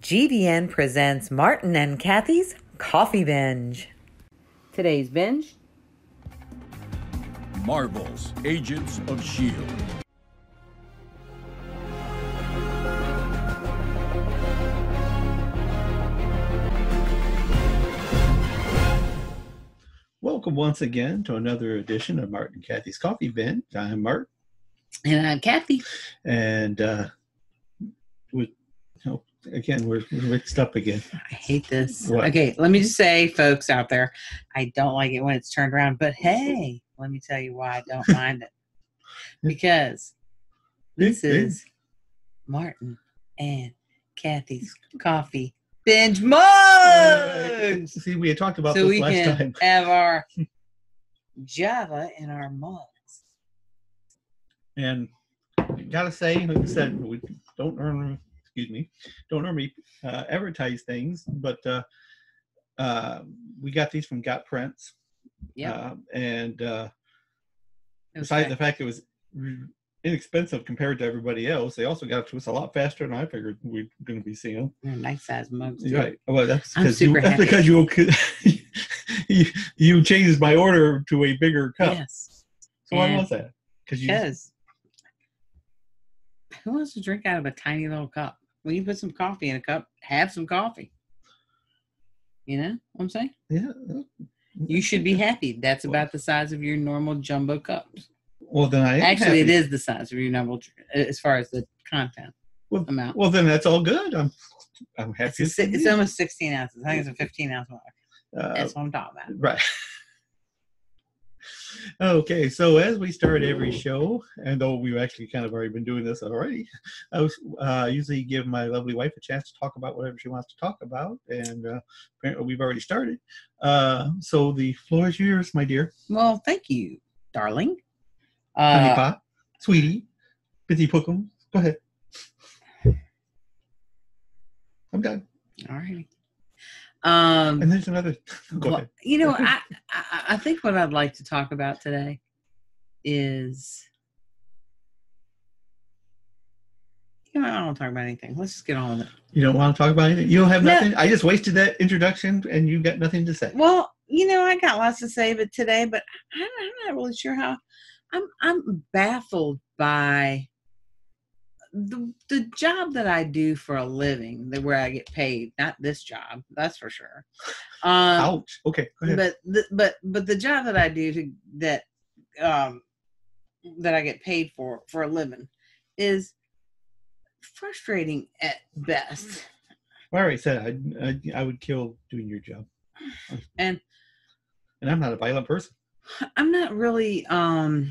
GVN presents Martin and Kathy's Coffee Binge. Today's binge: Marvel's Agents of S.H.I.E.L.D. Welcome once again to another edition of Martin and Kathy's Coffee Binge. I'm Martin. And I'm Kathy. And we're mixed up again. I hate this. What? Okay, let me just say, folks out there, I don't like it when it's turned around. But hey, let me tell you why I don't mind it. Because this is Martin and Kathy's Coffee Binge mug. See, we had talked about so this we last can time. have our Java in our mugs. And gotta say, like I said, we don't normally advertise things, but we got these from Got Prints. Yeah. Besides the fact it was inexpensive compared to everybody else, they also got it to us a lot faster than I figured we were going to be seeing. They're nice size mugs too. Right. Well, that's because you changed my order to a bigger cup. Yes. So why was that? Because who wants to drink out of a tiny little cup? When you put some coffee in a cup, have some coffee. You know what I'm saying? Yeah. You should be happy. That's about the size of your normal jumbo cups. Well, then I am Actually, happy. it is the size of your normal, as far as the content amount. Well, then that's all good. I'm happy. It's almost 16 ounces. I think it's a 15 ounce mug. That's what I'm talking about. Right. Okay, so as we start every show, and though we've actually kind of already been doing this already, I usually give my lovely wife a chance to talk about whatever she wants to talk about, and apparently we've already started. So the floor is yours, my dear. Well, thank you, darling. Honey pot, sweetie, busy pookum. Go ahead. I'm done. All right. And there's another. Go ahead. You know, I think what I'd like to talk about today is, I don't want to talk about anything. Let's just get on with it. You don't want to talk about anything? You don't have nothing? I just wasted that introduction and you got nothing to say. Well, I got lots to say today, but I'm not really sure how. I'm baffled by the job that I do for a living, where I get paid. Not this job, that's for sure. Ouch. Okay, go ahead. But the job that I do that I get paid for a living is frustrating at best. Well, I already said I would kill doing your job, and I'm not a violent person. I'm not really. I'm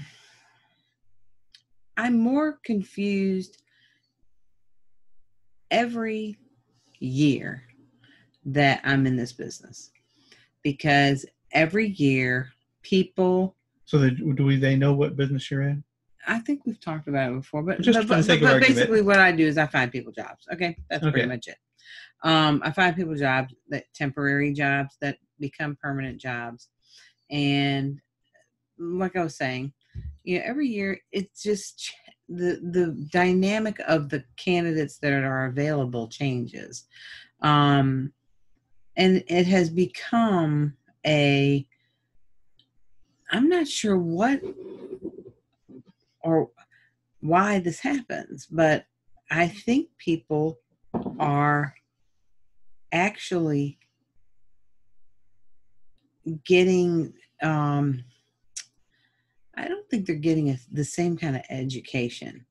more confused every year that I'm in this business, because every year people. So they know what business you're in? I think we've talked about it before, but basically what I do is I find people jobs. Okay, that's pretty much it. I find people jobs, temporary jobs that become permanent jobs, and like I was saying, every year it's just the dynamic of the candidates that are available changes, and it has become I'm not sure what or why this happens, but I think people are actually getting. I don't think they're getting the same kind of education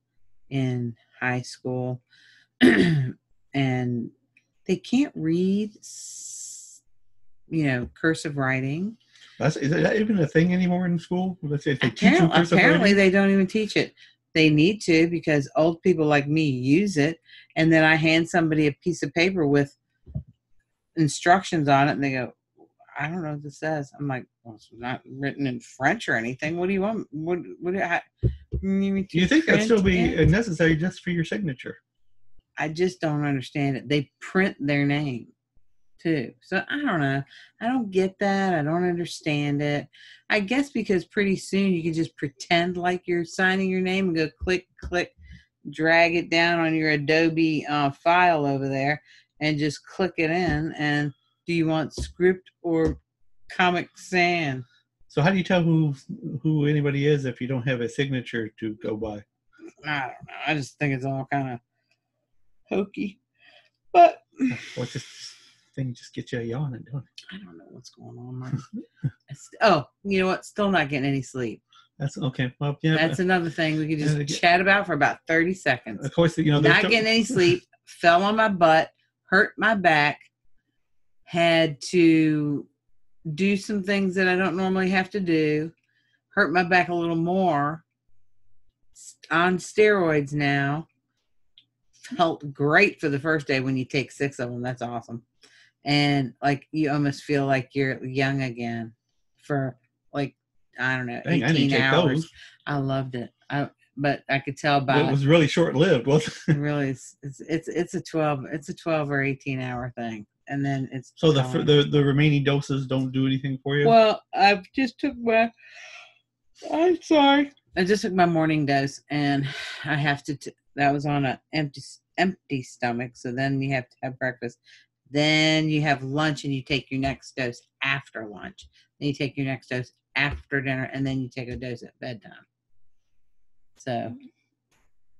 in high school, and they can't read, cursive writing. Is that even a thing anymore in school? Let's say apparently they don't even teach it. They need to, because old people like me use it, and then I hand somebody a piece of paper with instructions on it, and they go, I don't know what this says. I'm like, well, it's not written in French or anything. What do you want? Do you think that'd still be necessary just for your signature? I just don't understand it. They print their name too. So I don't know. I don't get that. I don't understand it. I guess because pretty soon you can just pretend like you're signing your name and go click, click, drag it down on your Adobe file over there, and just click it in. And do you want script or Comic Sans? So how do you tell who anybody is if you don't have a signature to go by? I don't know. I just think it's all kind of hokey. But What's this thing just get you yawning, don't it? I don't know what's going on, Mark. You know what? Still not getting any sleep. That's okay. Well, yeah, that's another thing we could just chat about for about 30 seconds. Of course, not getting any sleep, fell on my butt, hurt my back, had to do some things that I don't normally have to do, hurt my back a little more, on steroids now. Felt great for the first day when you take 6 of them. That's awesome. And like you almost feel like you're young again for like, I don't know, 18 hours. I loved it. But I could tell by it was really short lived, wasn't it? Really, it's a 12 or 18 hour thing, and then it's so the remaining doses don't do anything for you. Well, I just took my morning dose, and I have to. That was on an empty stomach, so then you have to have breakfast. Then you have lunch, and you take your next dose after lunch. Then you take your next dose after dinner, and then you take a dose at bedtime. So,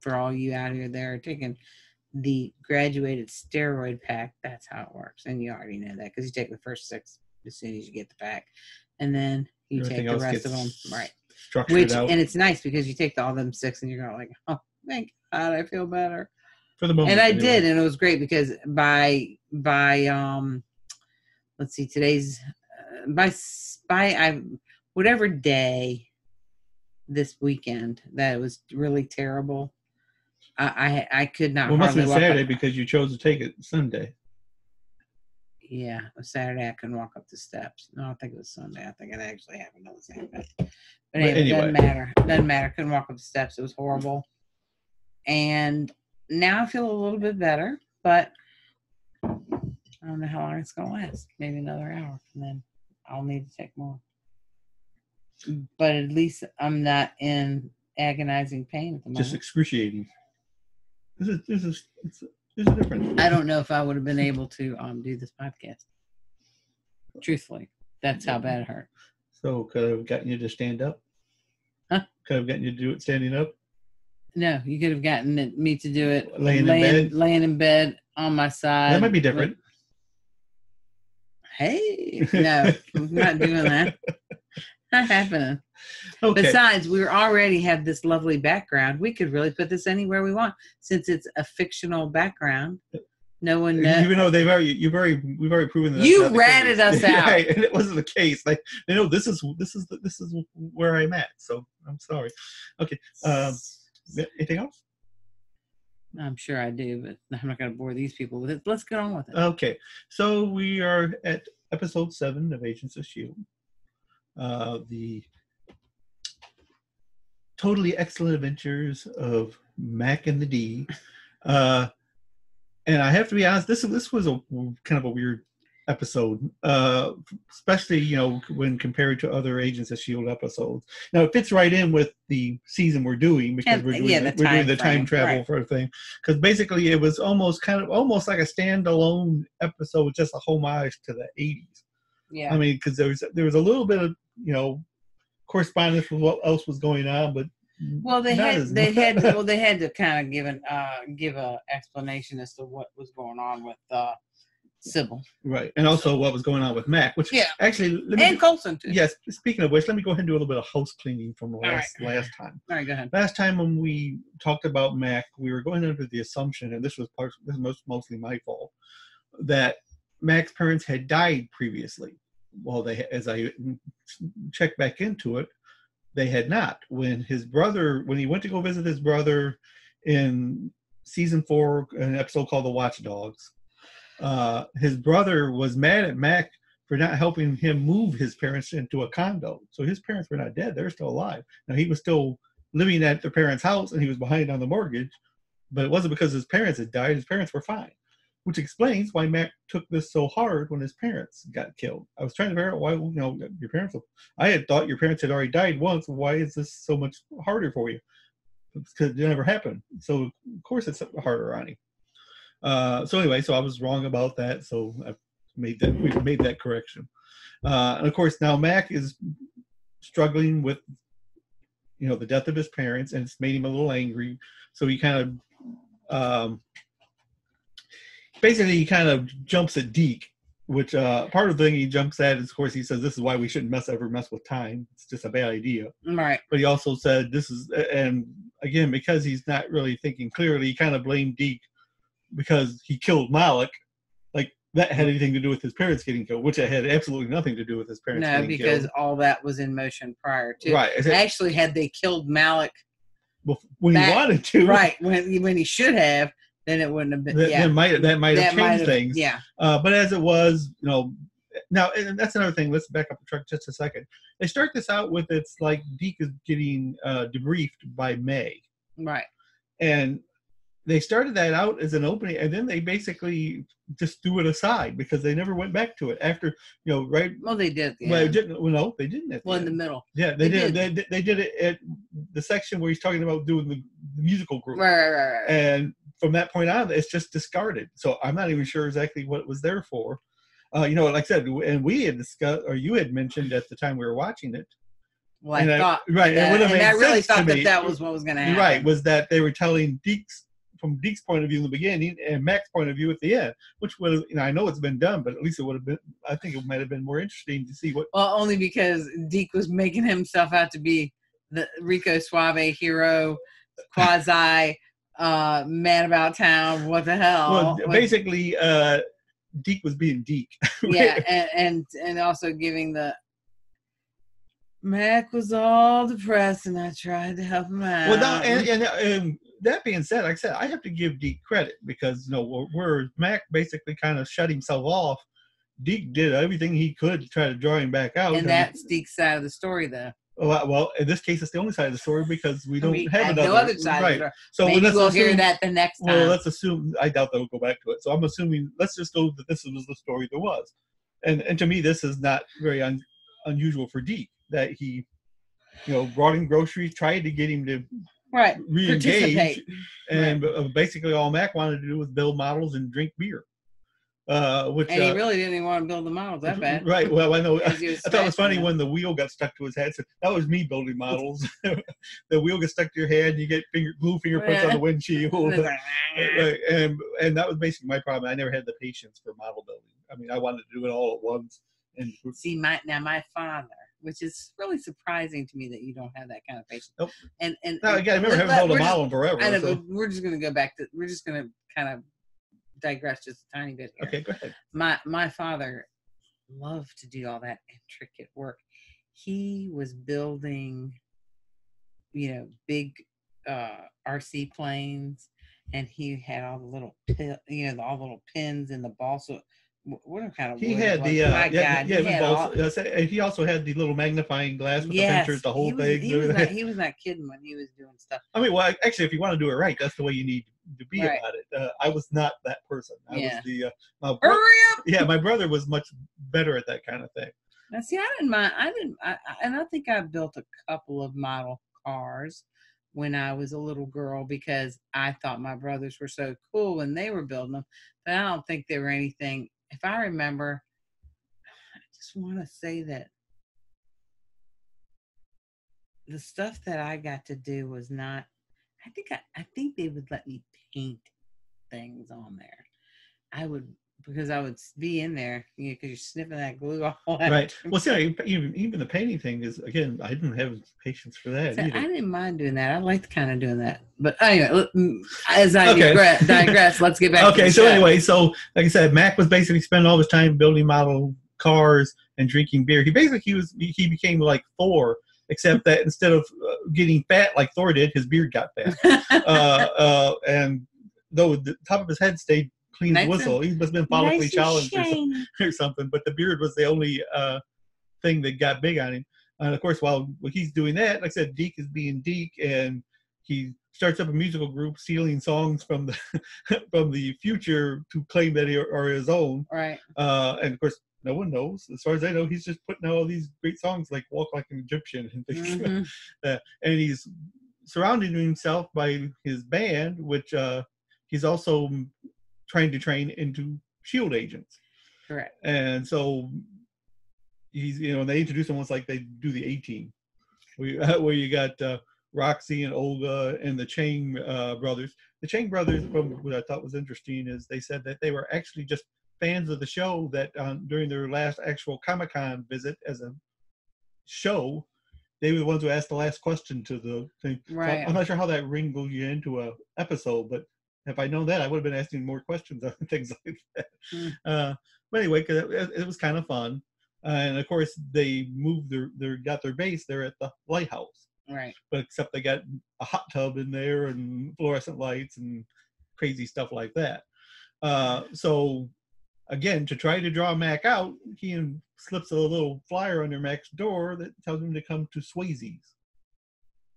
for all you out here there taking the graduated steroid pack, that's how it works. And you already know that because you take the first 6 as soon as you get the pack. And then you take the rest of them. Right. And it's nice because you take all them 6 and you're going like, oh, thank God, I feel better. For the moment. And I did. And it was great because by let's see, today's, whatever day this weekend that was really terrible. I could not. Well, it must have been Saturday because you chose to take it Sunday. Yeah, it was Saturday. I couldn't walk up the steps. No, I think it was Sunday. I think it actually happened on the same day. But anyway, it doesn't matter. It doesn't matter. Couldn't walk up the steps. It was horrible. And now I feel a little bit better, but I don't know how long it's going to last. Maybe another hour, and then I'll need to take more. But at least I'm not in agonizing pain at the moment. Just excruciating. There's a difference. I don't know if I would have been able to do this podcast. Truthfully, that's how bad it hurt. So could I have gotten you to stand up? Huh? Could I have gotten you to do it standing up? No, you could have gotten me to do it laying in bed on my side. That might be different. Hey, no, I'm not doing that. Not happening. Okay. Besides, we already have this lovely background. We could really put this anywhere we want since it's a fictional background. No one knows. Even though we've already proven that you ratted us out, right, and it wasn't the case. Like, this is where I'm at. So I'm sorry. Okay. Anything else? I'm sure I do, but I'm not going to bore these people with it. Let's get on with it. Okay. So we are at episode 7 of Agents of S.H.I.E.L.D. The totally excellent adventures of Mack and the D. And I have to be honest, this was a kind of a weird episode, especially when compared to other Agents of S.H.I.E.L.D. episodes. Now it fits right in with the season we're doing because we're doing the time travel for a thing. Because basically it was almost like a standalone episode, just a homage to the 80s. Yeah, I mean, because there was a little bit of correspondence with what else was going on, but they had to kind of give a explanation as to what was going on with Sybil, right, and also what was going on with Mack, which actually and Coulson too. Yes, speaking of which, let me go ahead and do a little bit of house cleaning from the last time. All right, go ahead. Last time when we talked about Mack, we were going under the assumption, and this was mostly my fault, that Mack's parents had died previously. Well, as I checked back into it, they had not. When he went to go visit his brother in season 4, an episode called The Watchdogs, his brother was mad at Mack for not helping him move his parents into a condo. So his parents were not dead; they're still alive. Now he was still living at their parents' house, and he was behind on the mortgage. But it wasn't because his parents had died; his parents were fine. Which explains why Mack took this so hard when his parents got killed. I was trying to figure out why, your parents. I had thought your parents had already died once. Why is this so much harder for you? Because it never happened. So of course it's harder on him. So anyway, so I was wrong about that. So we made that correction. And of course, now Mack is struggling with, the death of his parents, and it's made him a little angry. So he kind of, basically, he kind of jumps at Deke, which part of the thing he jumps at is, of course, he says this is why we shouldn't ever mess with time. It's just a bad idea. Right. But he also said this is, and again, because he's not really thinking clearly, he kind of blamed Deke because he killed Malik. Like that had anything to do with his parents getting killed, which it had absolutely nothing to do with his parents getting killed. No, because all that was in motion prior to. Right. Actually, had they killed Malik when he wanted to, right, when he should have, then it wouldn't have been. That might have changed things. Yeah. But as it was, now, and that's another thing. Let's back up the truck just a second. They start this out with it's like Deke is getting debriefed by May. Right. And they started that out as an opening, and then they basically just threw it aside because they never went back to it after, right? Well, they did. Well, no, they didn't. In the middle. Yeah, they did. They did it at the section where he's talking about doing the musical group. Right. And from that point on, it's just discarded. So I'm not even sure exactly what it was there for. Like I said, and we had discussed, or you had mentioned at the time we were watching it. Well, I thought right, that, and I really thought that was what was going to happen. Right, was that they were telling from Deke's point of view in the beginning and Mack's point of view at the end, which would, I know it's been done, but at least it would have been. I think it might have been more interesting to see what. Well, only because Deke was making himself out to be the Rico Suave hero, quasi man about town. What the hell? Well, basically, Deke was being Deke. Yeah, and also giving the. Mack was all depressed, and I tried to help him out. Well, no, and that being said, like I said, I have to give Deke credit because where Mack basically kind of shut himself off, Deke did everything he could to try to draw him back out. And that's Deke's side of the story, though. Well, in this case, it's the only side of the story because we don't have another. No other side. Right. So maybe we'll hear that the next time. Well, let's assume. I doubt they'll go back to it. So I'm assuming. Let's just go that this was the story there was, and to me, this is not very unusual for Deke. That he, brought him groceries, tried to get him to re-engage, and basically all Mack wanted to do was build models and drink beer. Which and he really didn't even want to build the models that bad. Right. Well, I know. I thought it was funny when the wheel got stuck to his head. So that was me building models. The wheel gets stuck to your head, you get glue fingerprints on the windshield, and that was basically my problem. I never had the patience for model building. I mean, I wanted to do it all at once. And see, my father. Which is really surprising to me that you don't have that kind of patience. Nope. And no, again, I remember having held a model forever. I know, but we're just going to go back to. We're just going to kind of digress just a tiny bit here. Okay, go ahead. My father loved to do all that intricate work. He was building, big RC planes, and he had all the little all the little pins in the ball. So. What kind of he had the he also had the little magnifying glass with the pictures, the whole thing. He was not kidding when he was doing stuff. I mean, well, actually, if you want to do it right, that's the way you need to be about it. I was not that person. I was the hurry up. Yeah, my brother was much better at that kind of thing. Now, see, I didn't mind. And I think I built a couple of model cars when I was a little girl because I thought my brothers were so cool when they were building them, but I don't think they were anything. If I remember, I just want to say that the stuff that I got to do was not. I think they would let me paint things on there. I would be in there, because you're sniffing that glue all that. Right. Well, see, even the painting thing is, again, I didn't have patience for that either. I didn't mind doing that. I liked kind of doing that. But anyway, as I digress, let's get back to the show. Anyway, so like I said, Mack was basically spending all his time building model cars and drinking beer. He became like Thor, except that instead of getting fat like Thor did, his beard got fat. And though the top of his head stayed clean as whistle. He must have been follically challenged or something, but the beard was the only thing that got big on him. And of course, while he's doing that, like I said, Deke is being Deke, and he starts up a musical group stealing songs from the future to claim that they are his own. Right. And of course, no one knows. As far as I know, he's just putting out all these great songs like "Walk Like an Egyptian" and things. Mm-hmm. And he's surrounding himself by his band, which he's also trying to train into SHIELD agents. Correct. And so he's, they introduce him almost like they do the A-Team, where you got Roxy and Olga and the Chang brothers. The Chang brothers, what I thought was interesting is they said that they were actually just fans of the show, that during their last actual Comic-Con visit as a show, they were the ones who asked the last question to the thing. Right. So I'm not sure how that wrinkled you into a episode, but if I known that, I would have been asking more questions on things like that. But anyway, cause it was kind of fun. And of course, they moved got their base there at the lighthouse. Right. But except they got a hot tub in there and fluorescent lights and crazy stuff like that. So again, to try to draw Mack out, he slips a little flyer under Mack's door that tells him to come to Swayze's.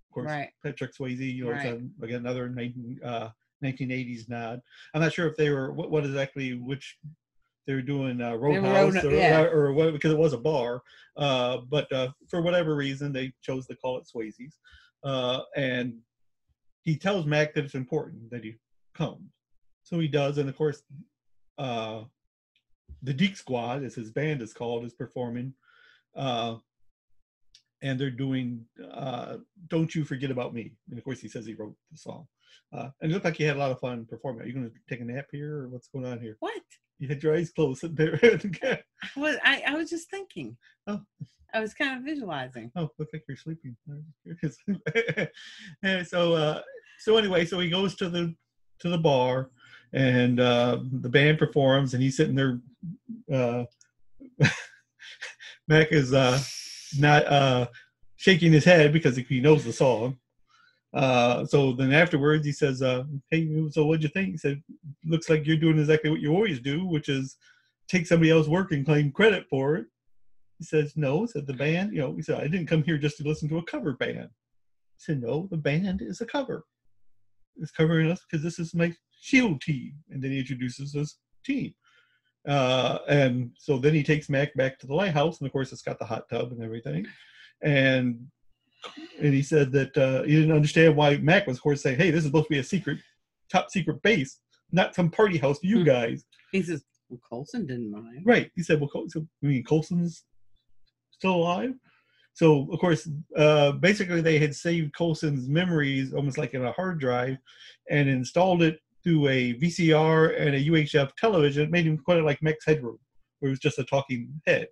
Of course, right. Patrick Swayze, right. It's again another 1980s nod. I'm not sure if they were what exactly which they were doing, Roadhouse or what, because it was a bar. But for whatever reason, they chose to call it Swayze's. And he tells Mack that it's important that he comes, so he does. And of course, the Deke Squad, as his band is called, is performing, and they're doing "Don't You Forget About Me." And of course, he says he wrote the song, and it looked like he had a lot of fun performing. Are you going to take a nap here, or what's going on here? What? You had your eyes closed there. I was just thinking. Oh, I was kind of visualizing. Oh, looks like you're sleeping. And so anyway, so he goes to the bar. And the band performs, and he's sitting there. Mack is not shaking his head because he knows the song. So then afterwards, he says, "Hey, so what'd you think?" He said, "Looks like you're doing exactly what you always do, which is take somebody else's work and claim credit for it." He says, "No," said the band. He said, "I didn't come here just to listen to a cover band." He said, "No, the band is a cover. It's covering us because this is my SHIELD team." And then he introduces his team. And so then he takes Mack back to the lighthouse, and of course it's got the hot tub and everything. And he said that he didn't understand why Mack was, of course, saying, "Hey, this is supposed to be a top secret base, not some party house for you guys." He says, "Well, Coulson didn't mind." Right. He said, "Well, so you mean Coulson's still alive?" So, of course, basically they had saved Coulson's memories almost like in a hard drive and installed it through a VCR and a UHF television. It made him quite like Mack's headroom, where it was just a talking head.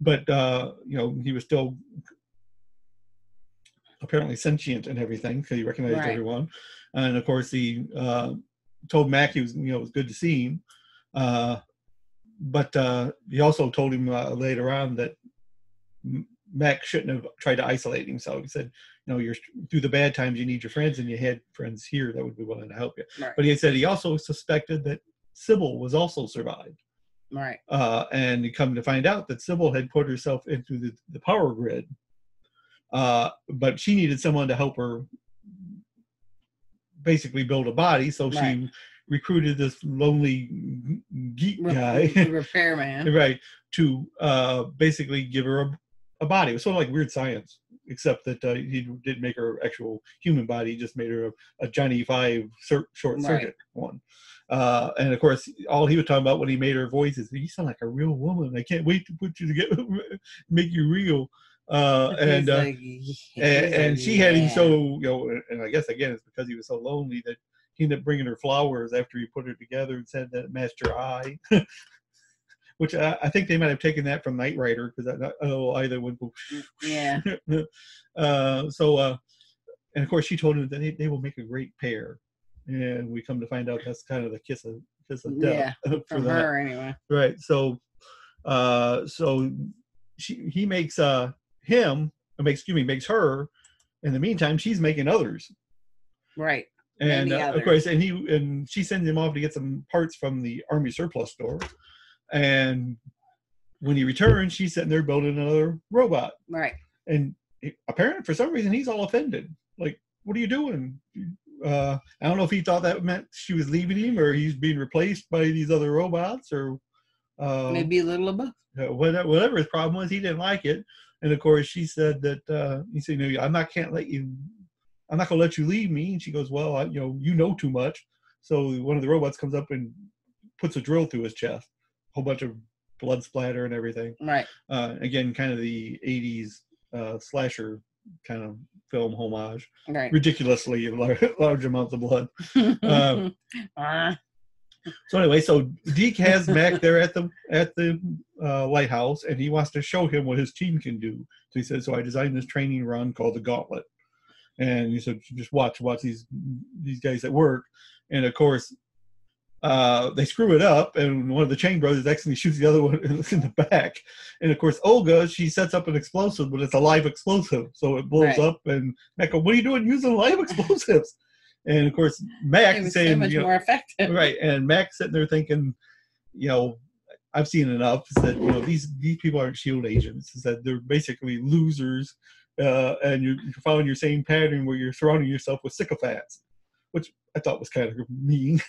But, he was still apparently sentient and everything because he recognized everyone. And, of course, he told Mack he was, it was good to see him. But he also told him later on that Mack shouldn't have tried to isolate himself. He said, you're through the bad times, you need your friends, and you had friends here that would be willing to help you. Right. But he said he also suspected that Sybil was also survived. Right. And he come to find out that Sybil had put herself into the power grid. But she needed someone to help her basically build a body. So she recruited this lonely geek guy, repairman, right, to basically give her a body. It was sort of like Weird Science, except that he didn't make her actual human body. He just made her a Johnny Five short circuit one. And of course, all he was talking about when he made her voice is, "You sound like a real woman. I can't wait to put you to make you real." And she had him so, and I guess again it's because he was so lonely that he ended up bringing her flowers after he put her together and said that matched her eye. Which I think they might have taken that from Knight Rider, because either would go. Yeah. And of course she told him that they will make a great pair, and we come to find out that's kind of the kiss of death. Yeah, from her anyway. Right. So he makes makes her. In the meantime, she's making others. Right. And of course, and she sends him off to get some parts from the Army surplus store. And when he returns, she's sitting there building another robot. Right. And apparently, for some reason, he's all offended. Like, "What are you doing?" I don't know if he thought that meant she was leaving him, or he's being replaced by these other robots, or maybe a little of both. Whatever his problem was, he didn't like it. And of course, she said that he said, I'm not going to let you leave me. And she goes, "Well, you know too much." So one of the robots comes up and puts a drill through his chest, a whole bunch of blood splatter and everything. Right. Again, kind of the 80s slasher kind of film homage. Right. Ridiculously large amounts of blood. So anyway, so Deke has Mack there at the lighthouse, and he wants to show him what his team can do. So he says, so I designed this training run called the Gauntlet. And he said, just watch these guys at work. And of course, they screw it up, and one of the Chain brothers actually shoots the other one in the back. And of course, Olga, she sets up an explosive, but it's a live explosive, so it blows up. And Mack goes, "What are you doing using live explosives?" And of course, Mack it was saying, so much more effective, right? And Mack sitting there thinking, I've seen enough. That these people aren't SHIELD agents. Is that they're basically losers, and you're following your same pattern where you're surrounding yourself with sycophants, which I thought was kind of mean.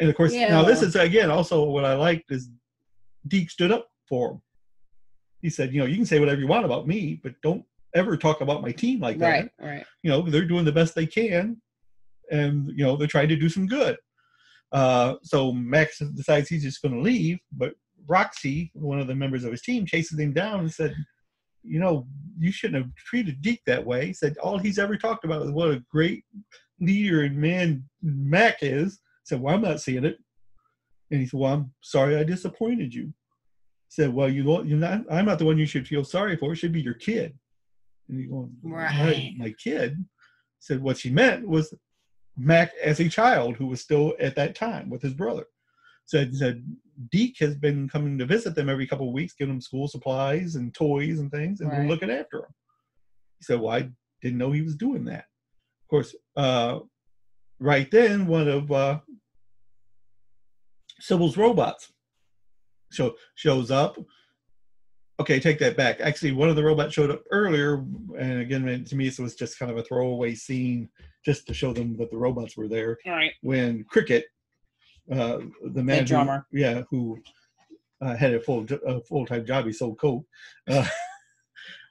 And of course, now this is again also what I liked is Deke stood up for him. He said, you can say whatever you want about me, but don't ever talk about my team like that. Right. They're doing the best they can, and they're trying to do some good. So Max decides he's just going to leave, but Roxy, one of the members of his team, chases him down and said, you shouldn't have treated Deke that way. He said all he's ever talked about is what a great leader and man Mack is. He said, well, I'm not seeing it. And he said, well, I'm sorry I disappointed you. He said, well, you're not. I'm not the one you should feel sorry for. It should be your kid. And he's going, right, my kid. He said what she meant was Mack as a child who was still at that time with his brother. Said Deke has been coming to visit them every couple of weeks, giving them school supplies and toys and things, and been looking after them. He said, well, I didn't know he was doing that. Of course, right then, one of Sybil's robots shows up. Okay, take that back. Actually, one of the robots showed up earlier, and again, to me, it was just kind of a throwaway scene just to show them that the robots were there. Right. When Cricket, the man, drummer, who had a full-time job, he sold coke,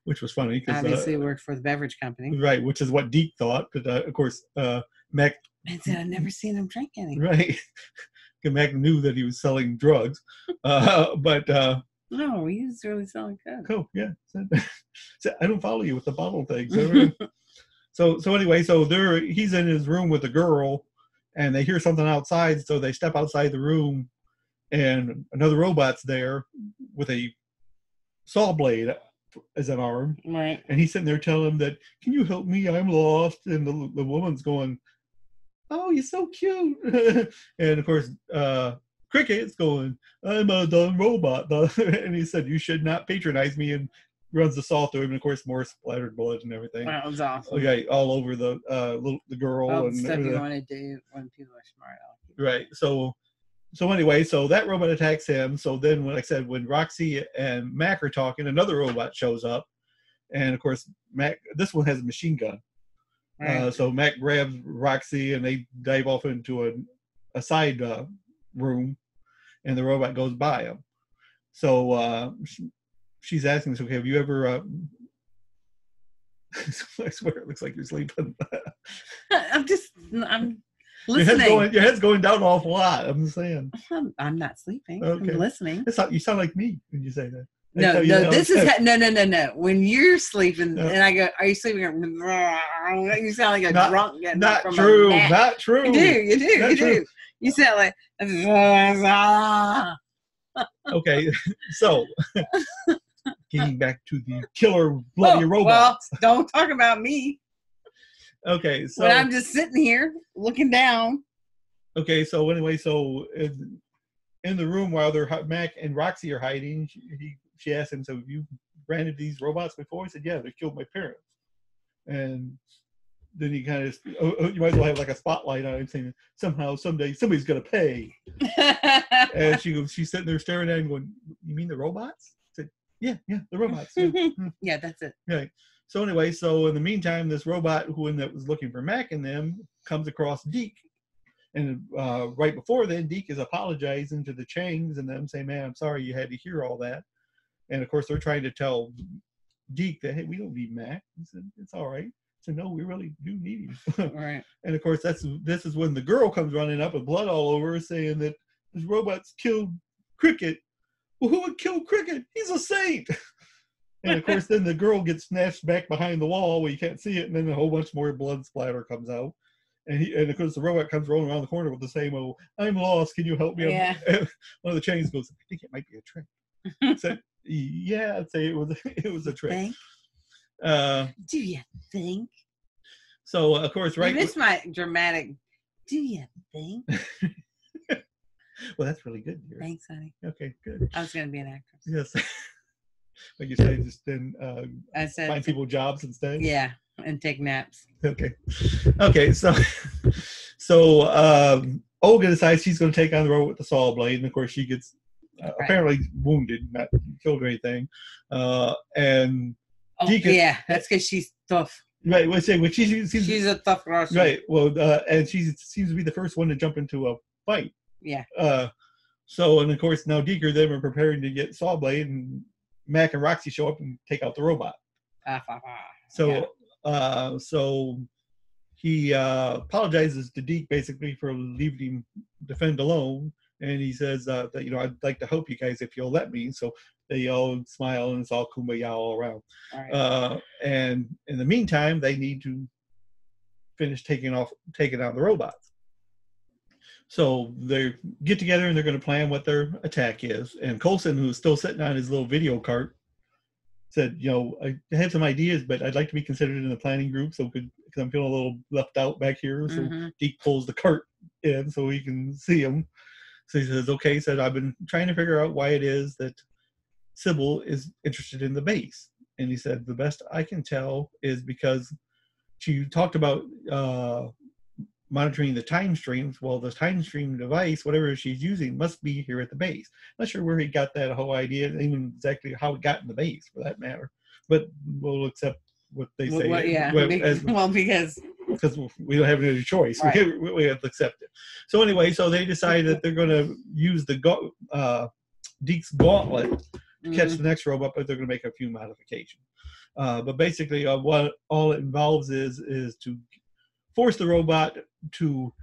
which was funny. Obviously, worked for the beverage company. Right, which is what Deke thought, but of course, Mack. Man said, I've never seen him drink any. Right. Mack knew that he was selling drugs, but. No, he's really selling coke. Coke, yeah. So I don't follow you with the bottle thing. So anyway, he's in his room with a girl, and they hear something outside, so they step outside the room, and another robot's there with a saw blade as an arm. Right. And he's sitting there telling him that, can you help me? I'm lost. And the woman's going, oh, you're so cute. And of course, Cricket's going, I'm a dumb robot. And he said, you should not patronize me, and runs the saw through him. And of course, more splattered blood and everything. That was awesome. Okay, all over the girl. All and the stuff you want to do when people are smart. Right. So anyway, so that robot attacks him. So then, when Roxy and Mack are talking, another robot shows up. And of course, Mack, this one has a machine gun. Right. So Mack grabs Roxy, and they dive off into a side room, and the robot goes by him. So she's asking us, okay, have you ever I swear it looks like you're sleeping. I'm listening. Your head's going down an awful lot. I'm just saying. I'm not sleeping. Okay. I'm listening. You sound like me when you say that. No. No. When you're sleeping, and I go, "Are you sleeping?" You sound like a drunk getting up from a nap. Not true. You do. You sound like. Okay, so getting back to the killer bloody robots. Well, don't talk about me. Okay, so when I'm just sitting here looking down. Okay, so anyway, in the room while Mack and Roxy are hiding, she asked him, so have you branded these robots before? He said, yeah, they killed my parents. And then he kind of, you might as well have like a spotlight on him saying, somehow, someday, somebody's going to pay. And she's sitting there staring at him going, you mean the robots? I said, yeah, the robots. Yeah, that's it. Right. So anyway, in the meantime, this robot that was looking for Mack and them comes across Deke. And right before then, Deke is apologizing to the Changs and them, saying, man, I'm sorry you had to hear all that. And of course, they're trying to tell Deke that, hey, we don't need Mack. He said, it's all right. So no, we really do need you. Right. And of course, this is when the girl comes running up with blood all over her, saying that this robot's killed Cricket. Well, who would kill Cricket? He's a saint. And of course, then the girl gets snatched back behind the wall where you can't see it, and then a whole bunch more blood splatter comes out. And of course, the robot comes rolling around the corner with the same, "Oh, I'm lost. Can you help me?" Yeah. One of the chains goes, "I think it might be a trick." So, yeah, I'd say it was a trick. Think? Do you think? So of course, right. You missed my dramatic. Do you think? Well, that's really good, dear. Thanks, honey. Okay, good. I was going to be an actress. Yes. Like you say, just then I said, find people jobs instead. yeah, and take naps. Okay. So Olga decides she's going to take on the robot with the saw blade, and of course she gets apparently wounded, not killed or anything. And Deacon, yeah, that's because she's tough. Right. Well, she's a tough girl. Right. Well, and she seems to be the first one to jump into a fight. Yeah. So, and of course, now Deaker them are preparing to get Sawblade, and Mack and Roxy show up and take out the robot. So, yeah. So he apologizes to Deke basically for leaving him defend alone, and he says that I'd like to help you guys if you'll let me. So they all smile, and it's all kumbaya all around. All right. And in the meantime, they need to finish taking out the robots. So they get together and they're going to plan what their attack is. And Coulson, who's still sitting on his little video cart, said, I had some ideas, but I'd like to be considered in the planning group, because I'm feeling a little left out back here. So Deke pulls the cart in so he can see him. So he says, okay, he said, I've been trying to figure out why it is that Sybil is interested in the base. And he said, the best I can tell is because she talked about monitoring the time streams. Well, the time stream device, whatever she's using, must be here at the base. Not sure where he got that whole idea, even exactly how it got in the base, for that matter. But we'll accept what they say. Because we don't have any choice. Right. We have to accept it. So anyway, so they decide that they're going to use the Deke's gauntlet to catch the next robot, but they're going to make a few modifications. But basically, what all it involves is to force the robot to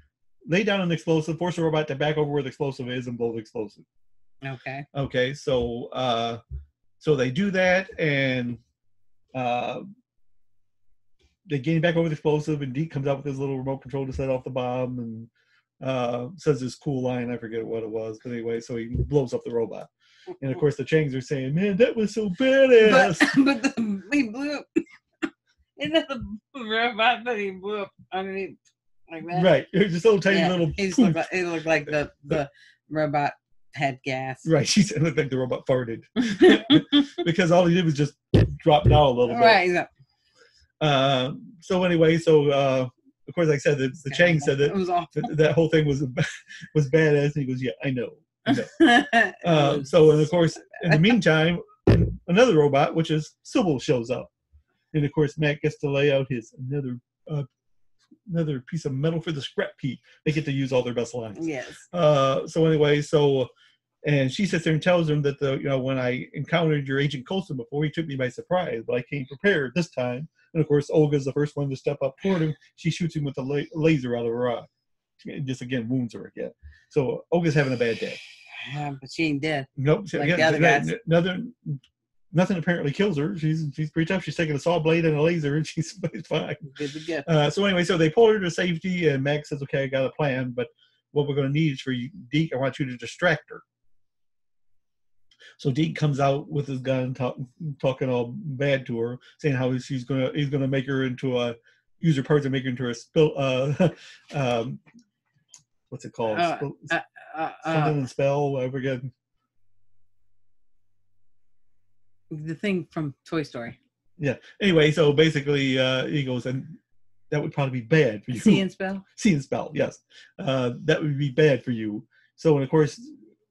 lay down an explosive, force the robot to back over where the explosive is, and blow the explosive. Okay. So they do that, and they gain back over the explosive, and Deke comes out with his little remote control to set off the bomb, and says this cool line. I forget what it was, but anyway, so he blows up the robot. And of course, the Changs are saying, "Man, that was so badass!" But he blew up. Isn't that the robot that he blew up underneath like that? Right. It was just little tiny little. It looked like the robot had gas. Right. She said it looked like the robot farted because all he did was just drop down a little bit. Right. So anyway, of course, like I said, the Chang said that it was awful. that whole thing was badass, and he goes, "Yeah, I know." So, and of course, in the meantime, another robot, which is Sybil, shows up, and of course, Mack gets to lay out his another piece of metal for the scrap heap. They get to use all their best lines. Yes. So anyway, and she sits there and tells him that when I encountered your Agent Coulson before, he took me by surprise, but I came prepared this time. And of course, Olga's the first one to step up toward him. She shoots him with a laser out of her eye. Just again wounds her again. So Olga's having a bad day. Yeah, but she ain't dead. Nope. Like the other guys. Nothing apparently kills her. She's pretty tough. She's taking a saw blade and a laser, and she's fine. So anyway, so they pull her to safety, and Max says, "Okay, I got a plan, but what we're going to need is for you, Deke. I want you to distract her." So Deke comes out with his gun, talking all bad to her, saying how he's gonna make her into use her parts and make her into a spill. What's it called? Something in spell. I forget. The thing from Toy Story. Yeah. Anyway, so basically, he goes, and that would probably be bad for you. See and spell. See and spell. Yes, that would be bad for you. So, and of course,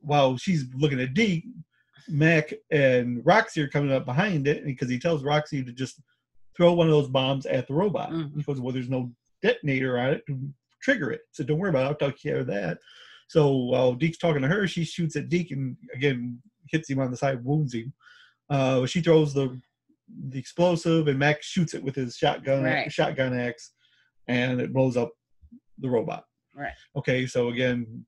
while she's looking at Deke, Mack and Roxy are coming up behind it, because he tells Roxy to just throw one of those bombs at the robot. He goes, well, there's no detonator on it to trigger it, so don't worry about it. I'll take care of that. So while Deke's talking to her, she shoots at Deke and again hits him on the side, wounds him. She throws the the explosive, and Mack shoots it with his shotgun axe, and it blows up the robot. Right. Okay, so again,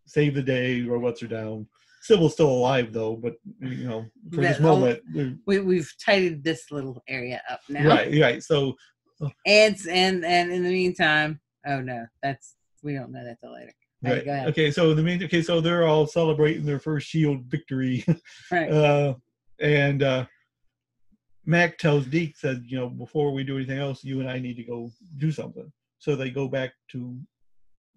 save the day. Robots are down. Sybil's still alive though, but for this moment, we've tidied this little area up now. Right. So, and in the meantime, oh no, we don't know that till later. Right. Okay. So so they're all celebrating their first Shield victory. Right. And Mack tells Deke, said, before we do anything else, you and I need to go do something. So they go back to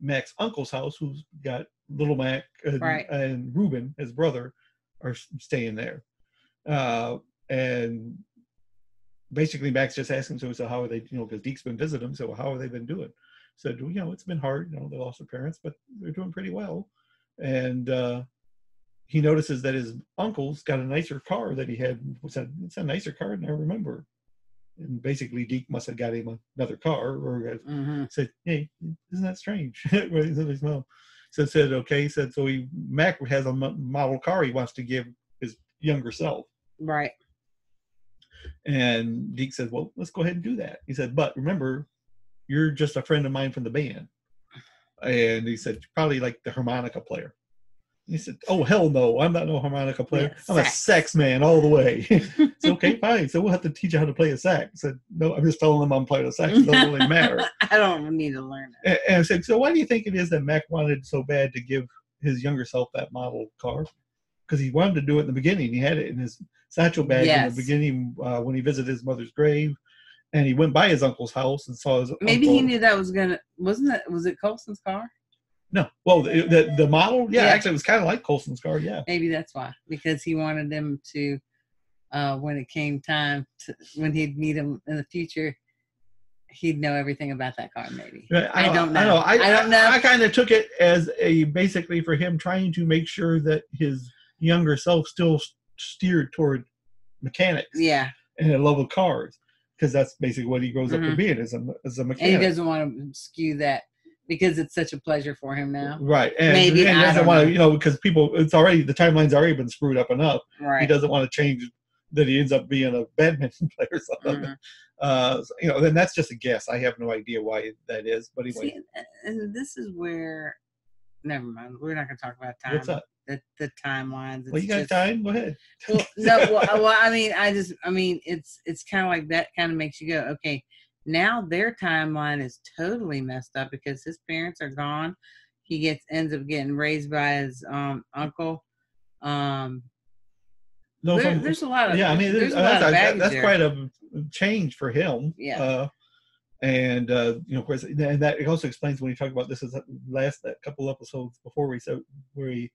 Mack's uncle's house, who's got little Mack and Reuben, his brother, are staying there. And basically Mack's just asking, so how are they, because Deke's been visiting them, so how have they been doing? Said, it's been hard, they lost their parents, but they're doing pretty well. And he notices that his uncle's got a nicer car that he had. Said, it's a nicer car than I remember. And basically Deke must have got him another car, or said, hey, isn't that strange? So said, okay. Said, so Mack has a model car he wants to give his younger self. Right. And Deke said, well, let's go ahead and do that. He said, but remember, you're just a friend of mine from the band. And he said, probably like the harmonica player. He said, oh, hell no, I'm not no harmonica player. I'm a sax man all the way. So, okay, fine. So we'll have to teach you how to play a sax. I said, no, I'm just telling them I'm playing a sax. It doesn't really matter. I don't need to learn it. And I said, so why do you think it is that Mack wanted so bad to give his younger self that model car? Because he wanted to do it in the beginning. He had it in his satchel bag in the beginning when he visited his mother's grave. And he went by his uncle's house and saw his Maybe uncle. He knew that was it Colson's car? No. Well, the model, actually it was kind of like Colson's car, Maybe that's why. Because he wanted them to, when it came time, when he'd meet him in the future, he'd know everything about that car, maybe. I don't know. I don't know. I kind of took it as basically for him trying to make sure that his younger self still steered toward mechanics. Yeah. And a love of cars. Because that's basically what he grows up to be as a mechanic. And he doesn't want to skew that because it's such a pleasure for him now. Right. And he doesn't want to, because the timeline's already been screwed up enough. Right. He doesn't want to change that he ends up being a badminton player or something. Then that's just a guess. I have no idea why that is. But anyway. See, and this is where, never mind. We're not going to talk about time. What's up? The timelines. Well, you got time? Go ahead. Well, no. Well, I mean, it's kind of like that. Kind of makes you go, okay. Now their timeline is totally messed up because his parents are gone. He ends up getting raised by his uncle. There's a lot of that's quite a change for him. Yeah. Of course, and that it also explains when he talked about this is that couple episodes before where he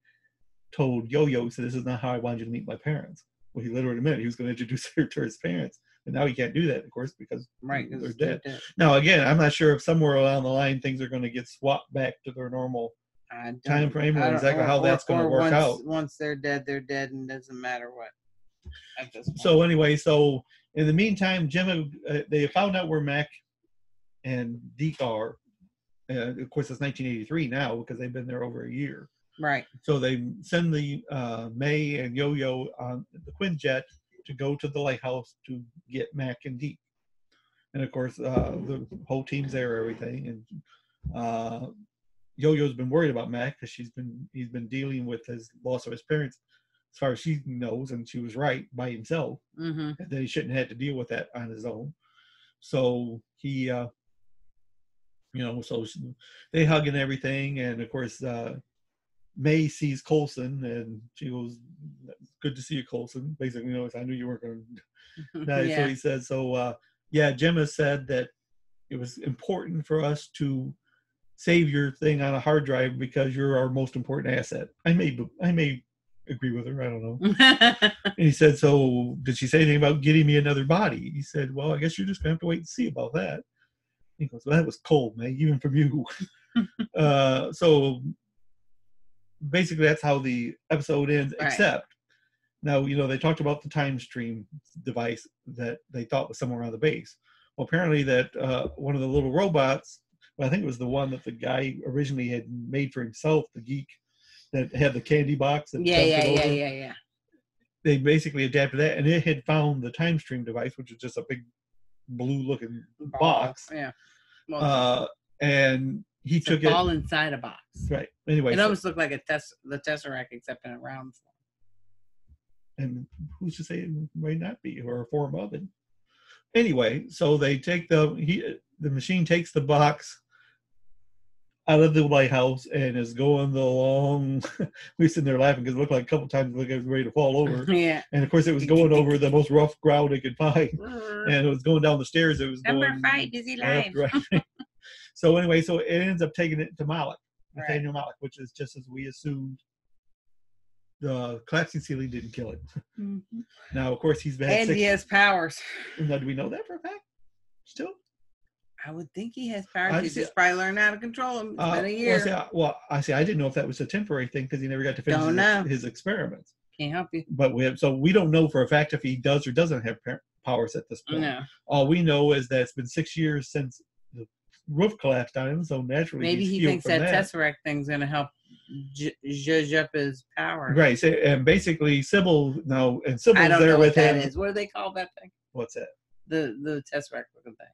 told Yo-Yo, so this is not how I wanted you to meet my parents. Well, he literally admitted he was going to introduce her to his parents, and now he can't do that, of course, because they're dead. Now, again, I'm not sure if somewhere along the line things are going to get swapped back to their normal time frame, or exactly how that's going to work out. Once they're dead, and it doesn't matter what. So anyway, in the meantime, Jim, they found out where Mack and Deke are. Of course, it's 1983 now because they've been there over a year. Right. So they send the May and Yo-Yo on the Quinjet to go to the lighthouse to get Mack and Deke. And of course, the whole team's there, everything. And Yo-Yo's been worried about Mack because he's been dealing with his loss of his parents, as far as she knows, and she was right, by himself. Mm-hmm. And then he shouldn't have to deal with that on his own. So he, so they hug and everything. And of course, May sees Coulson and she goes, good to see you, Coulson. Basically, I knew you weren't going to die. Yeah. So he says, Jim has said that it was important for us to save your thing on a hard drive because you're our most important asset. I may agree with her. I don't know. And he said, so did she say anything about getting me another body? He said, well, I guess you're just going to have to wait and see about that. He goes, well, that was cold, man, even from you. So basically that's how the episode ends, right. Except now, they talked about the time stream device that they thought was somewhere on the base. Well, apparently that one of the little robots, I think it was the one that the guy originally had made for himself, the geek that had the candy box. That yeah. they basically adapted that, and it had found the time stream device, which is just a big blue-looking box. Yeah. Well, and he took it all inside a box. Right. Anyway, it almost looked like the Tesseract, except in a round form. And who's to say it might not be, or a form of it? Anyway, so they take the machine takes the box out of the lighthouse and is going along. We're sitting there laughing because it looked like a couple times it was ready to fall over. Yeah. And of course, it was going over the most rough ground it could find, and it was going down the stairs. It was Number going 5, busy life. Right. So anyway, so it ends up taking it to Mack, Nathaniel Right. Mack, which is just as we assumed. The collapsing ceiling didn't kill it. Mm-hmm. Now, of course, he's been. And he has powers. Now, do we know that for a fact? Still? I would think he has powers. He's just probably learned how to control them. It's been a year. I didn't know if that was a temporary thing because he never got to finish his experiments. Can't help you. But we don't know for a fact if he does or doesn't have powers at this point. No. All we know is that it's been 6 years since the roof collapsed on him, so naturally maybe he thinks that Tesseract thing's going to help judge up his power. Right. So, and basically, Sybil's I don't there know with what that him. is. What do they call that thing? What's that? The Tesseract looking thing.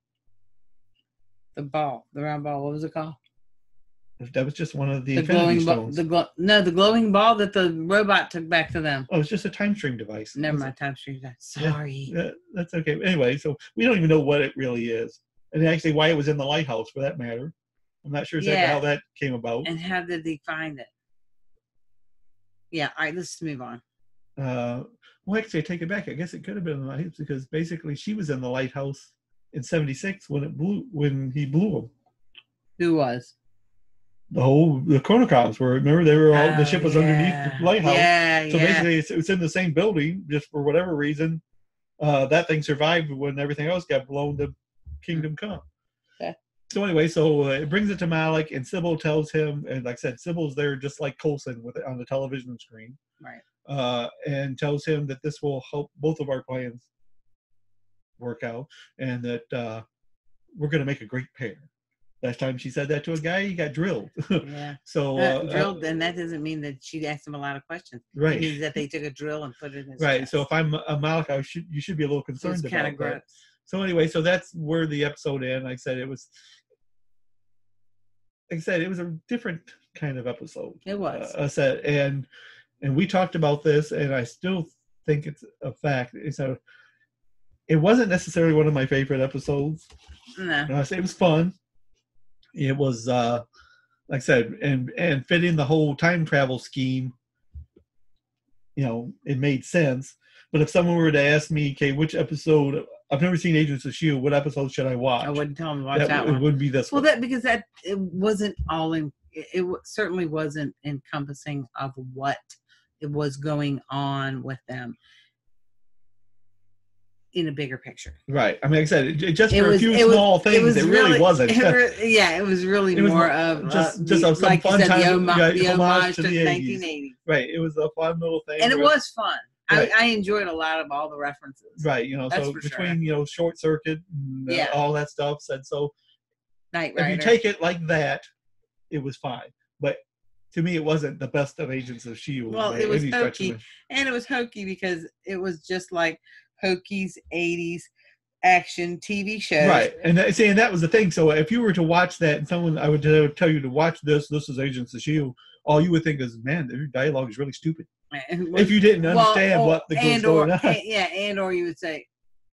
The ball, the round ball. What was it called? That was just one of the glowing stones. The glowing ball that the robot took back to them. Oh, it's just a time stream device. Never mind, time stream device. Sorry. Yeah, that's okay. Anyway, so we don't even know what it really is, and actually why it was in the lighthouse, for that matter. I'm not sure exactly how that came about. And how did they find it? Yeah. All right. Let's move on. Well, actually, I take it back. I guess it could have been in the lighthouse because basically she was in the lighthouse in '76 when he blew them. Who was? The chronocrops were. Remember, they were all the ship was underneath the lighthouse. Yeah. So basically, it's in the same building. Just for whatever reason, that thing survived when everything else got blown to Kingdom Come. Okay. So anyway, it brings it to Mack, and Sybil tells him, and like I said, Sybil's there just like Coulson with it on the television screen. Right. And tells him that this will help both of our plans work out, and that we're going to make a great pair. Last time she said that to a guy, he got drilled. Yeah. So drilled, and that doesn't mean that she asked him a lot of questions. Right. It means that they took a drill and put it in his right. chest. So if I'm a Mack, you should be a little concerned about that. So anyway, so that's where the episode ended. Like I said, it was a different kind of episode. It was. And we talked about this, and I still think it's a fact. So it wasn't necessarily one of my favorite episodes. No. I say it was fun. It was, like I said, and fitting the whole time travel scheme. It made sense. But if someone were to ask me, okay, which episode? I've never seen Agents of S.H.I.E.L.D. What episode should I watch? I wouldn't tell them to watch that one. It would be this one. Well, because it wasn't all in. It certainly wasn't encompassing of what it was going on with them in a bigger picture. Right. I mean, like I said, just for a few small things, it really wasn't. It was really more of just some like fun you said, time, the homage to the 1980s. Right. It was a fun little thing. And it was fun. Right. I enjoyed a lot of all the references. Right. So between, Short Circuit and all that stuff. So Knight Rider. If you take it like that, it was fine. But to me, it wasn't the best of Agents of S.H.I.E.L.D. Well, it was hokey. And it was hokey because it was just like Hokey's 80s action TV shows. Right. And that was the thing. So if you were to watch that, and I would tell you to watch this is Agents of S.H.I.E.L.D., all you would think is, man, their dialogue is really stupid. If you didn't understand what was going on. And/or you would say,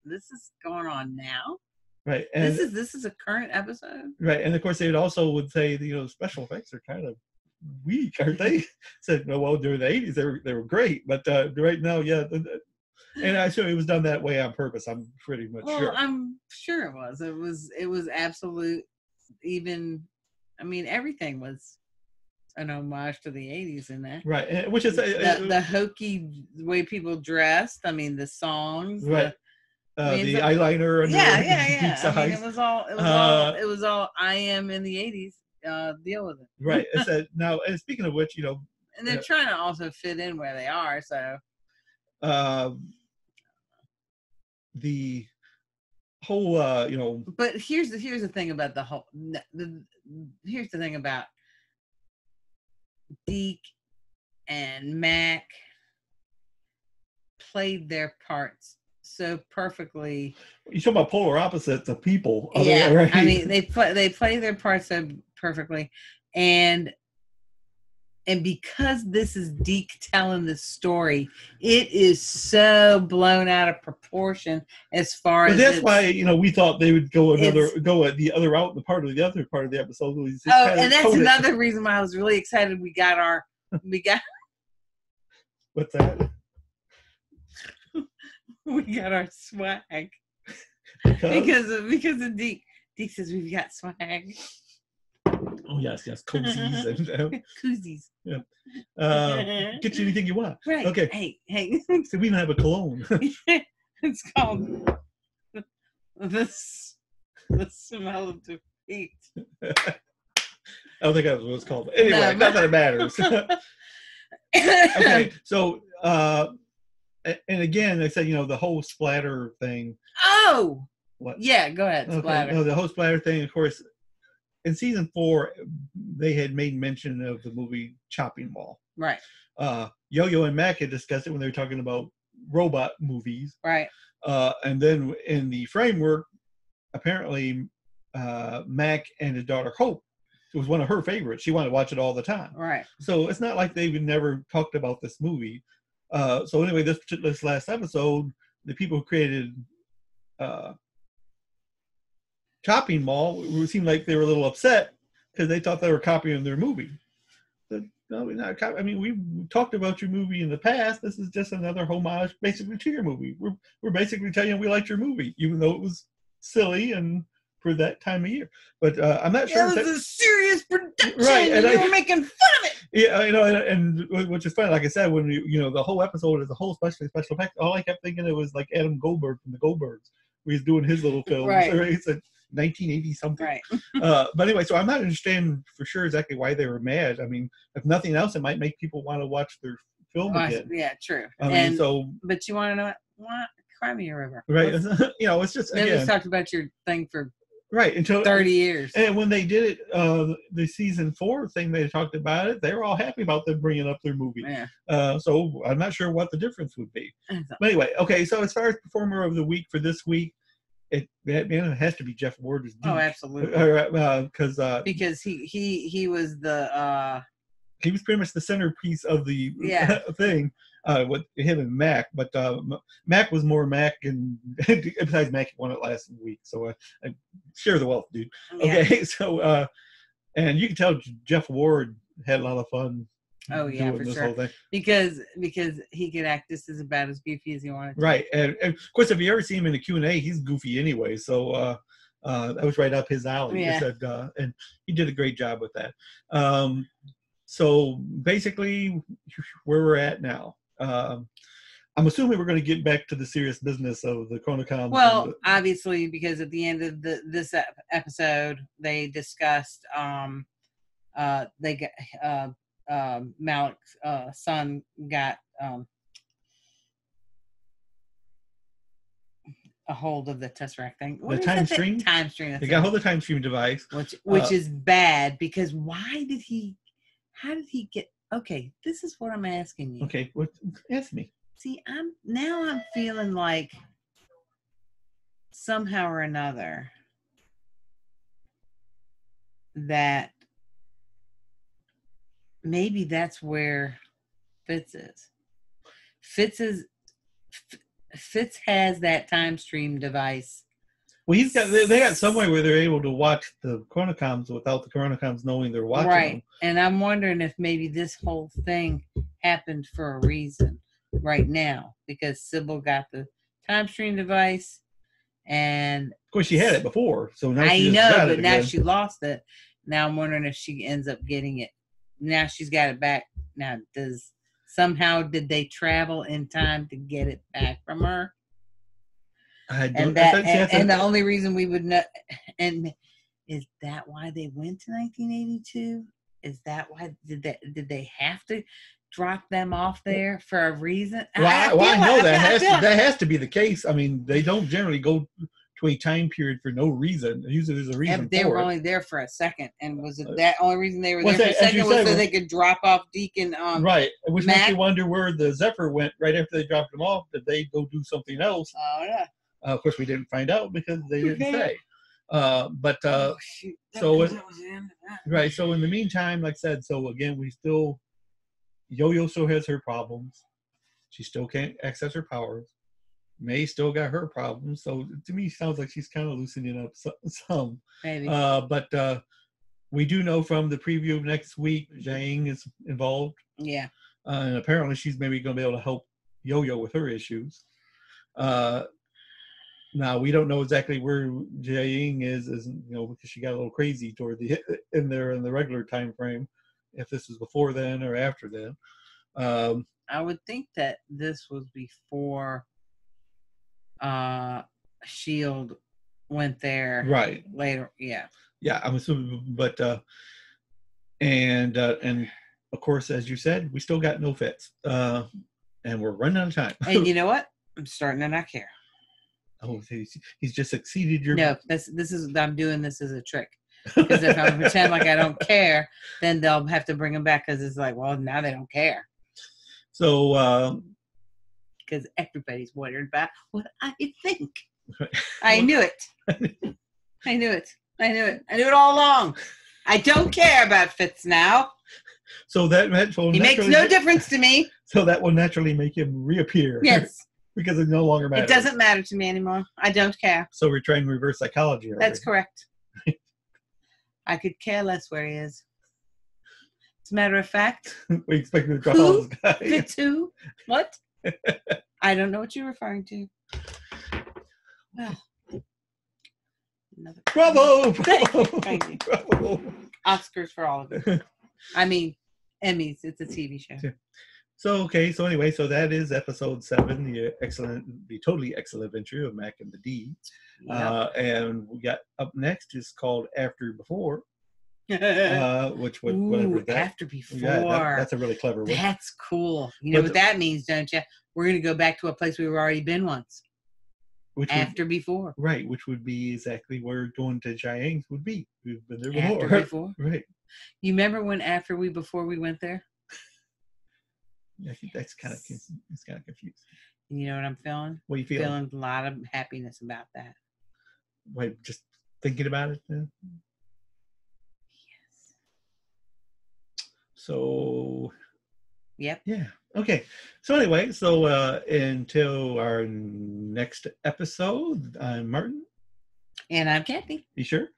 this is going on now? Right. And this is a current episode? Right. And of course, they would say, special effects are kind of weak, aren't they? Said, well, during the 80s, they were great. But right now, yeah. And I assume it was done that way on purpose. I'm pretty much sure. I'm sure it was. It was absolute. Even, I mean, everything was an homage to the 80s in that. Right, which is the hokey way people dressed. I mean, the songs. Right. The eyeliner. And yeah. I mean, it was all. I am in the 80s. Deal with it. Right. Now, and speaking of which, and they're trying to also fit in where they are. So. The whole, But here's the thing about here's the thing about Deke and Mack played their parts so perfectly. You talk about polar opposites of people. Yeah, right? I mean they play their parts so perfectly, and because this is Deke telling the story, it is so blown out of proportion as far as. But that's why we thought they would go the other route. The other part of the episode was and that's another reason why I was really excited. We got what's that? We got our swag because of Deke. Deke says we've got swag. Oh yes, koozies and koozies. Yeah. Get you anything you want. Right. Okay. Hey. So we even have a cologne. It's called the smell of defeat. I don't think that's what it's called. Anyway, not that it matters. Okay, so and again, they said the whole splatter thing. Oh. What? Yeah, go ahead. Okay. Splatter. No, the whole splatter thing, of course. In season 4, they had made mention of the movie Chopping Mall. Right. Yo-Yo and Mack had discussed it when they were talking about robot movies. Right. And then in the framework, apparently, Mack and his daughter Hope, it was one of her favorites. She wanted to watch it all the time. Right. So it's not like they've never talked about this movie. So anyway, this last episode, the people who created Chopping Mall seemed like they were a little upset because they thought they were copying their movie. But no, we're not. I mean, we talked about your movie in the past. This is just another homage, basically, to your movie. We're basically telling you we liked your movie, even though it was silly and for that time of year. But I'm not sure. It was a serious production, right? And you were making fun of it. Yeah, and which is funny. Like I said, when the whole episode is a whole special effect. All I kept thinking it was like Adam Goldberg from the Goldbergs, where he's doing his little film. Right. It's a 1980 something. Right. But anyway, so I'm not understanding for sure exactly why they were mad. I mean, if nothing else, it might make people want to watch their film again. Yeah, true. I mean, but you want to know what? Cry me a river. Right. It's just again. Nobody's talked about your thing for right until 30 years. And when they did it, the season 4 thing, they talked about it. They were all happy about them bringing up their movie. Yeah. So I'm not sure what the difference would be. But anyway, okay. So as far as performer of the week for this week, it has to be Jeff Ward. Oh, absolutely. Because he was the he was pretty much the centerpiece of the thing with him and Mack. But Mack was more Mack, and besides Mack won it last week, so I share the wealth, dude. Yeah. Okay, so and you can tell Jeff Ward had a lot of fun. Oh yeah, for sure. Because he could act just as about as goofy as he wanted to. Right, and of course, if you ever see him in the Q&A, he's goofy anyway. So that was right up his alley. Yeah. And he did a great job with that. So basically, where we're at now, I'm assuming we're going to get back to the serious business of the Chronocom. Well, obviously, because at the end of this episode, they discussed Malek's son got a hold of the Tesseract thing. The time stream? Time stream. They got hold of the time stream device. Which is bad because how did he get, okay, this is what I'm asking you. Okay, ask me. See, I'm feeling like somehow or another that maybe that's where Fitz is. Fitz has that time stream device. Well, they got somewhere where they're able to watch the Chronocoms without the Chronocoms knowing they're watching them. And I'm wondering if maybe this whole thing happened for a reason right now, because Sybil got the time stream device, and of course she had it before, so now now she lost it. Now I'm wondering if she ends up getting it. Now she's got it back. Now did they travel in time to get it back from her? And the only reason we would know, and is that why they went to 1982? Is that why did they have to drop them off there for a reason? Well, I know that has to be the case. I mean, they don't generally go to a time period for no reason. Usually there's a reason. Yeah, but they were only there for a second, and was it that only reason they were there for a second was so they could drop off Deacon? Right, which Mack? makes you wonder where the Zephyr went right after they dropped them off. Did they go do something else? Oh yeah. Of course, we didn't find out because they didn't say. So right. So in the meantime, like I said, so again, Yo-Yo still has her problems. She still can't access her powers. May still got her problems. So to me, it sounds like she's kind of loosening up some. Maybe. But we do know from the preview of next week, Zhang is involved. Yeah. And apparently she's maybe going to be able to help Yo-Yo with her issues. Now we don't know exactly where Zhang is because she got a little crazy toward in the regular time frame. If this is before then or after then. I would think that this was before Shield went there. Right. Later. Yeah. Yeah, I'm assuming, but and of course, as you said, we still got no fits, and we're running out of time. And you know what? I'm starting to not care. Oh, he's just exceeded your. No, I'm doing this as a trick. Because if I pretend like I don't care, then they'll have to bring him back because it's like, well, now they don't care. So, because everybody's wondering about what I think. I knew it. I knew it. I knew it all along. I don't care about Fitz now. So that he makes no difference to me. So that will naturally make him reappear. Yes. Because it no longer matters. It doesn't matter to me anymore. I don't care. So we're trying reverse psychology. That's correct. I could care less where he is. As a matter of fact. We expect him to drop all this guy. Fitz who? What? I don't know what you're referring to. Well. Bravo! Thank you. Bravo! Oscars for all of it. I mean, Emmys. It's a TV show. So anyway, so that is episode 7, the totally excellent adventure of Mack and the D. Yep. And we got up next is called After Before, which would whatever that. After Before. Yeah, that's a really clever one. That's cool. You know what that means, don't you? We're going to go back to a place we've already been once. Before. Right, which would be exactly where going to Jiang's would be. We've been there before. After Before. Right. You remember when before we went there? I think that's kind of confusing. You know what I'm feeling? What are you feeling? Feeling a lot of happiness about that. Wait, just thinking about it then? Yes. So. Yep. Yeah. Okay. So anyway, until our next episode, I'm Martin. And I'm Kathy. You sure?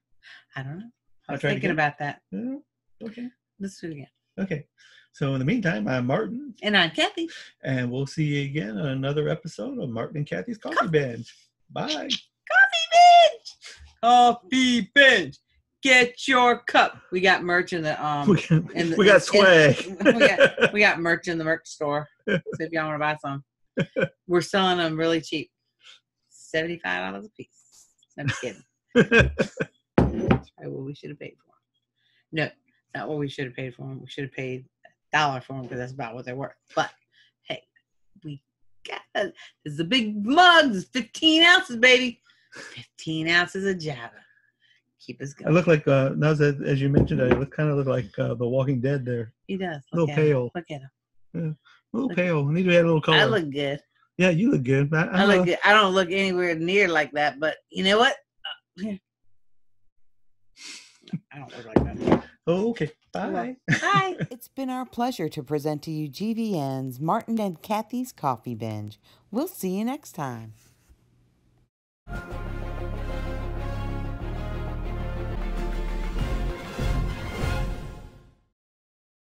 I don't know. I was thinking about that. Yeah. Okay. Let's do it again. Okay. So in the meantime, I'm Martin. And I'm Kathy. And we'll see you again on another episode of Martin and Kathy's Coffee Binge. Bye. Coffee Binge! Coffee Binge! Get your cup. We got merch in the we got swag. we got merch in the merch store. So if y'all want to buy some, we're selling them really cheap, $75 a piece. I'm just kidding. That's probably what we should have paid for them. No, it's not what we should have paid for them. We should have paid $1 for them because that's about what they're worth. But hey, we got this is a big mug. It's 15 ounces, baby. 15 ounces of Java. Keep us going. I look like now that as you mentioned, I kind of look like The Walking Dead there. He does. A little pale. Look at him. Yeah, a little pale. I need to add a little color. I look good. Yeah, you look good. I look good. I don't look anywhere near like that, but you know what? I don't look like that. Oh, okay. Bye. Bye. It's been our pleasure to present to you GVN's Martin and Kathy's Coffee Binge. We'll see you next time.